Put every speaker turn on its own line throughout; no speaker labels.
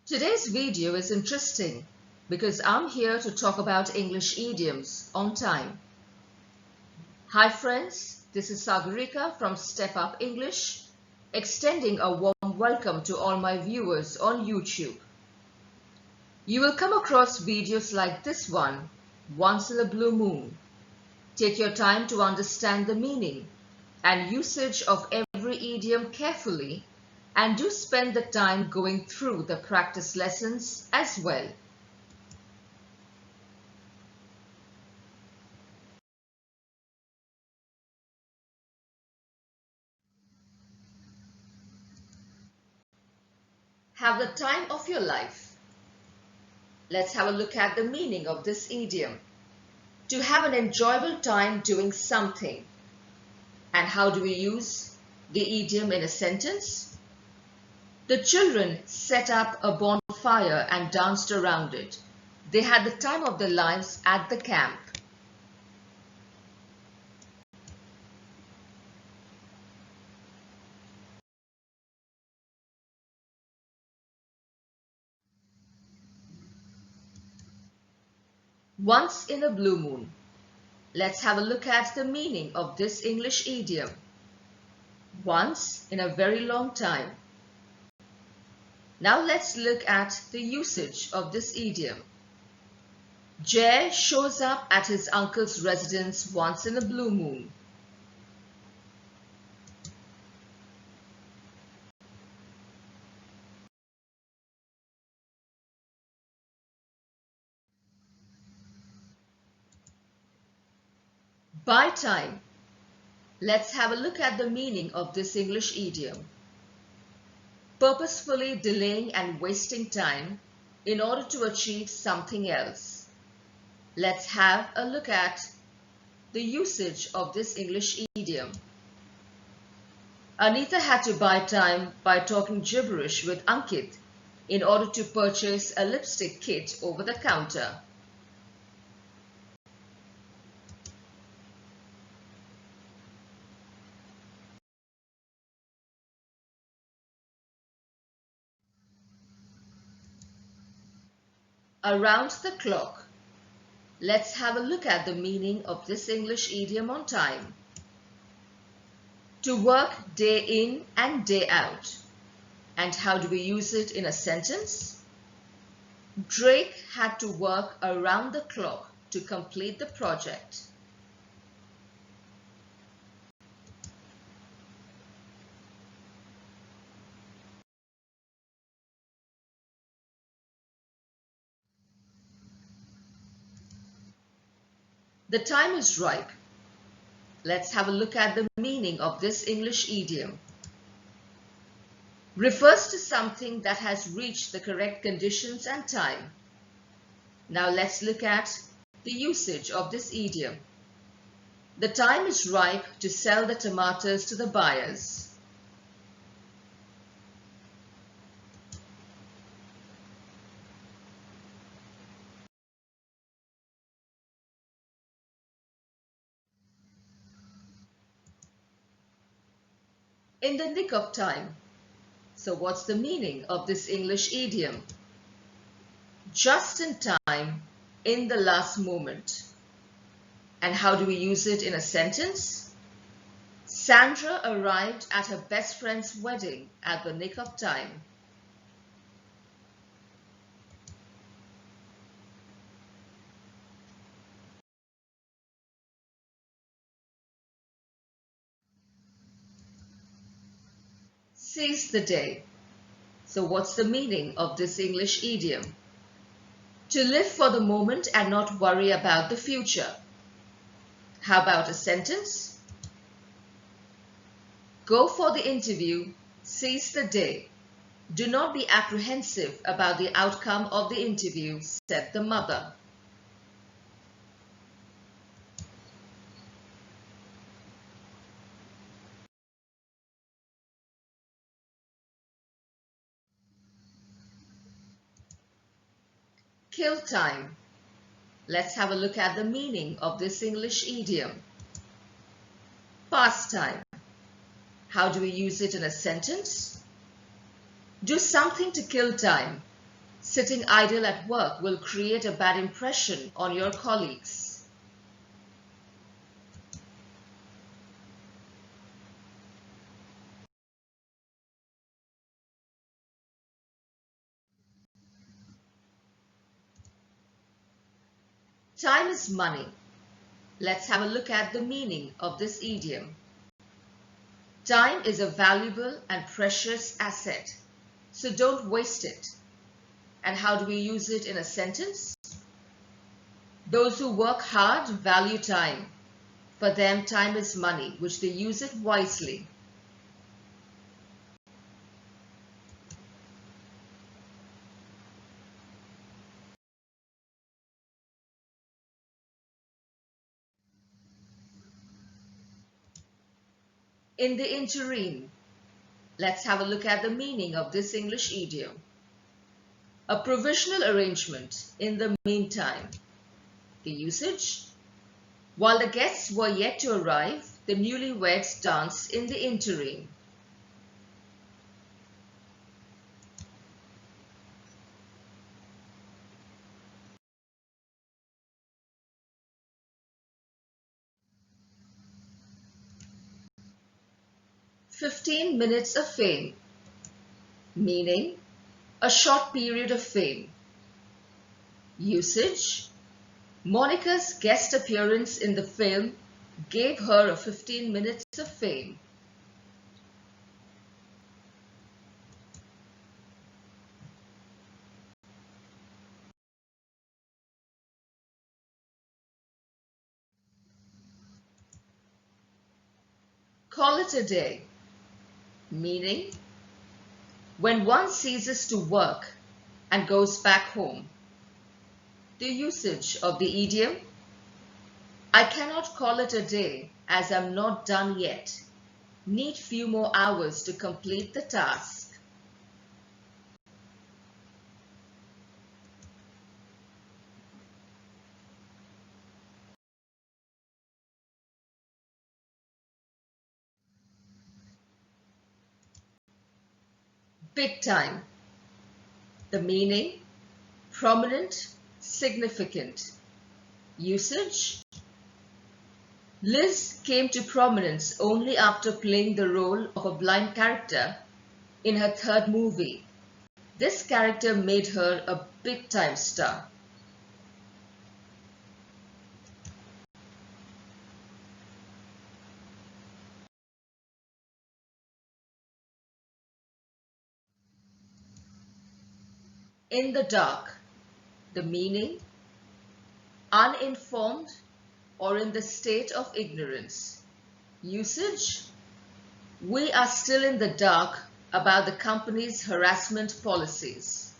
Today's video is interesting because I'm here to talk about English idioms on time. Hi friends, this is Sagarika from Step Up English, extending a warm welcome to all my viewers on YouTube. You will come across videos like this one once in a blue moon. Take your time to understand the meaning and usage of every idiom carefully, and do spend the time going through the practice lessons as well. Have the time of your life. Let's have a look at the meaning of this idiom. To have an enjoyable time doing something. And how do we use the idiom in a sentence? The children set up a bonfire and danced around it. They had the time of their lives at the camp. Once in a blue moon. Let's have a look at the meaning of this English idiom. Once in a very long time. Now let's look at the usage of this idiom. Jay shows up at his uncle's residence once in a blue moon. Buy time. Let's have a look at the meaning of this English idiom. Purposefully delaying and wasting time in order to achieve something else. Let's have a look at the usage of this English idiom. Anita had to buy time by talking gibberish with Ankit in order to purchase a lipstick kit over the counter. Around the clock. Let's have a look at the meaning of this English idiom on time. To work day in and day out. And how do we use it in a sentence? Drake had to work around the clock to complete the project. The time is ripe. Let's have a look at the meaning of this English idiom. Refers to something that has reached the correct conditions and time. Now let's look at the usage of this idiom. The time is ripe to sell the tomatoes to the buyers. In the nick of time. So what's the meaning of this English idiom? Just in time, in the last moment. And how do we use it in a sentence? Sandra arrived at her best friend's wedding at the nick of time. Seize the day. So what's the meaning of this English idiom? To live for the moment and not worry about the future. How about a sentence? Go for the interview, seize the day. Do not be apprehensive about the outcome of the interview, said the mother. Kill time. Let's have a look at the meaning of this English idiom. Pastime. How do we use it in a sentence? Do something to kill time. Sitting idle at work will create a bad impression on your colleagues. Time is money. Let's have a look at the meaning of this idiom. Time is a valuable and precious asset, so don't waste it. And how do we use it in a sentence? Those who work hard value time. For them, time is money, which they use it wisely. In the interim, let's have a look at the meaning of this English idiom. A provisional arrangement in the meantime. The usage: while the guests were yet to arrive, the newlyweds danced in the interim. "15 minutes of fame", meaning a short period of fame. Usage: Monica's guest appearance in the film gave her a 15 minutes of fame. Call it a day, meaning when one ceases to work and goes back home. The usage of the idiom: I cannot call it a day as I'm not done yet. Need few more hours to complete the task. Big time. The meaning: prominent, significant. Usage: Liz came to prominence only after playing the role of a blind character in her third movie. This character made her a big-time star. In the dark. The meaning: uninformed or in the state of ignorance. Usage: We are still in the dark about the company's harassment policies.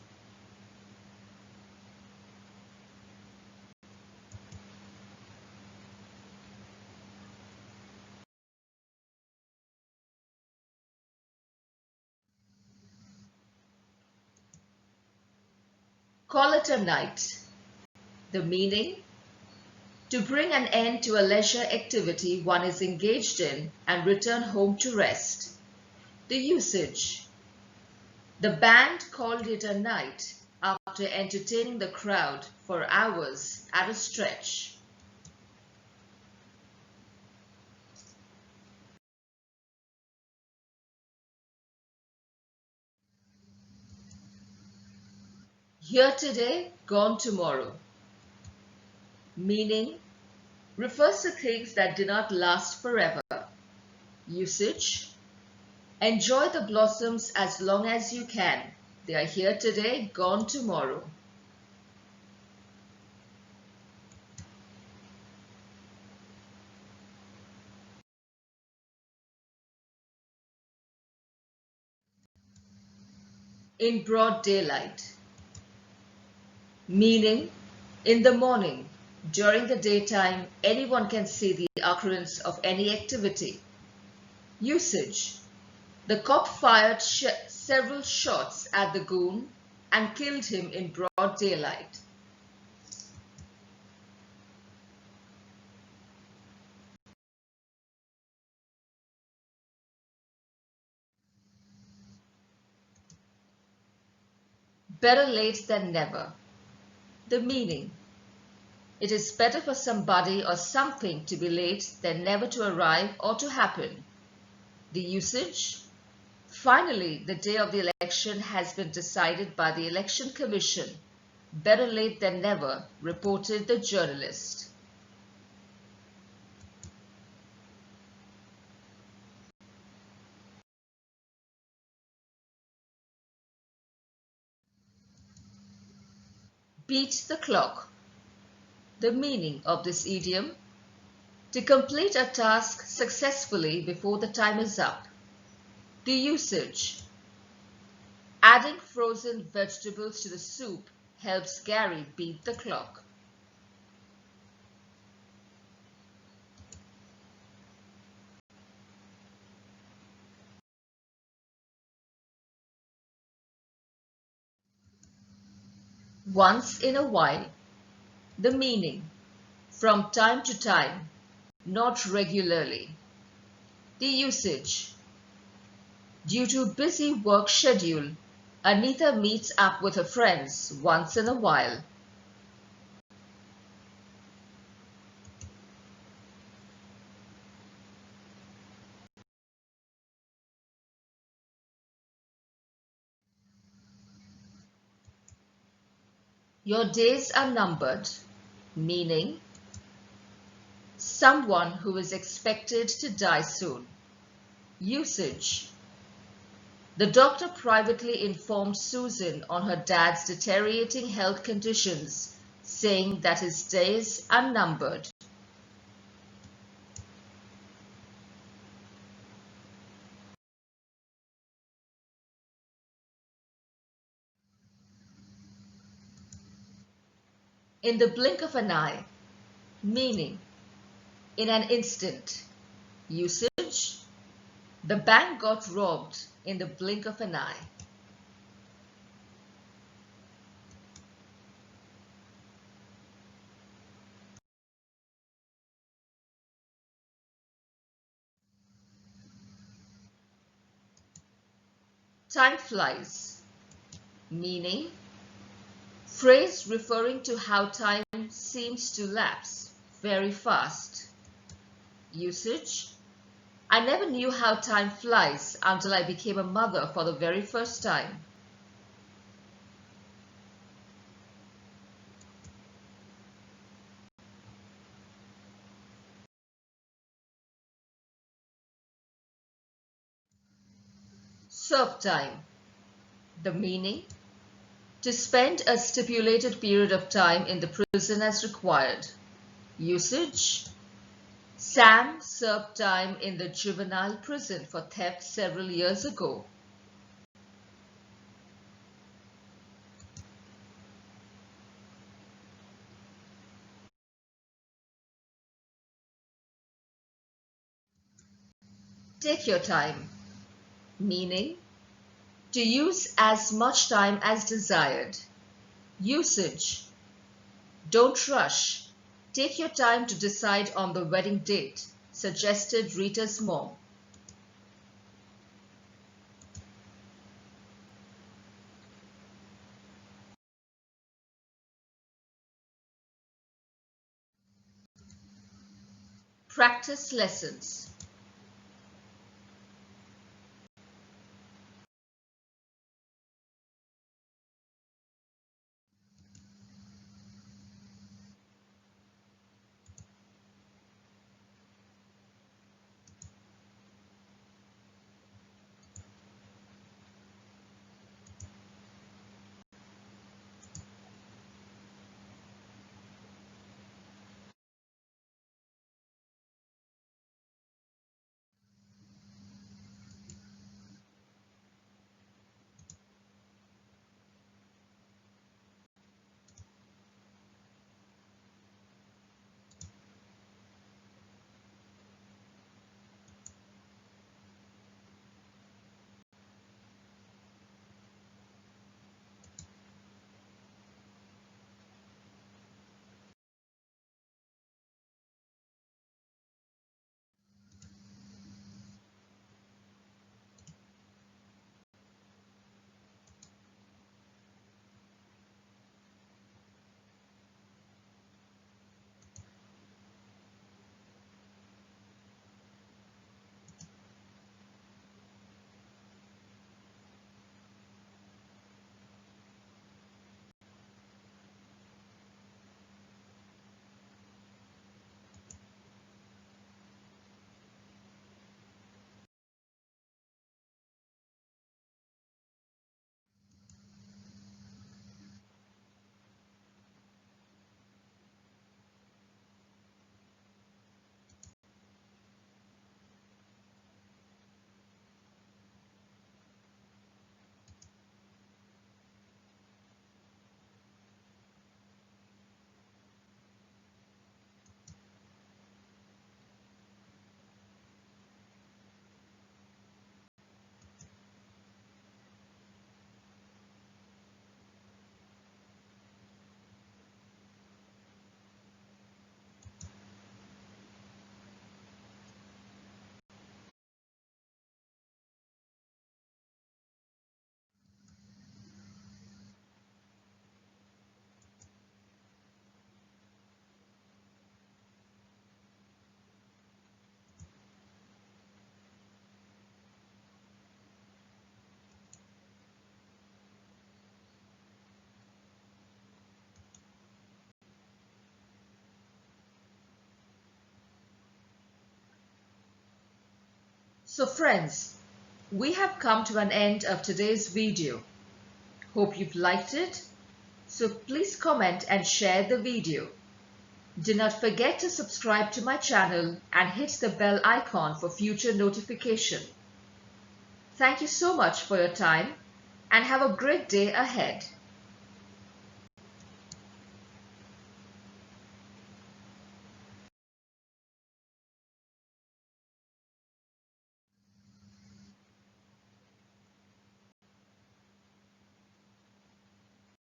Call it a night. The meaning: to bring an end to a leisure activity one is engaged in and return home to rest. The usage: the band called it a night after entertaining the crowd for hours at a stretch. Here today, gone tomorrow. Meaning: refers to things that do not last forever. Usage: enjoy the blossoms as long as you can. They are here today, gone tomorrow. In broad daylight. Meaning: in the morning, during the daytime, anyone can see the occurrence of any activity. Usage: the cop fired several shots at the goon and killed him in broad daylight. Better late than never. The meaning: it is better for somebody or something to be late than never to arrive or to happen. The usage: finally, the day of the election has been decided by the Election Commission. Better late than never, reported the journalist. Beat the clock. The meaning of this idiom: to complete a task successfully before the time is up. The usage: adding frozen vegetables to the soup helps Gary beat the clock. Once in a while. The meaning: from time to time, not regularly. The usage: due to busy work schedule, Anita meets up with her friends once in a while. Your days are numbered, meaning someone who is expected to die soon. Usage: the doctor privately informed Susan on her dad's deteriorating health conditions, saying that his days are numbered. In the blink of an eye, meaning in an instant. Usage: the bank got robbed in the blink of an eye. Time flies, meaning phrase referring to how time seems to lapse very fast. Usage: I never knew how time flies until I became a mother for the very first time. Serve time. The meaning: to spend a stipulated period of time in the prison as required. Usage: Sam served time in the juvenile prison for theft several years ago. Take your time, meaning to use as much time as desired. Usage: don't rush. Take your time to decide on the wedding date, suggested Rita's mom. Practice lessons. So friends, we have come to an end of today's video. Hope you've liked it. So please comment and share the video. Do not forget to subscribe to my channel and hit the bell icon for future notification. Thank you so much for your time and have a great day ahead.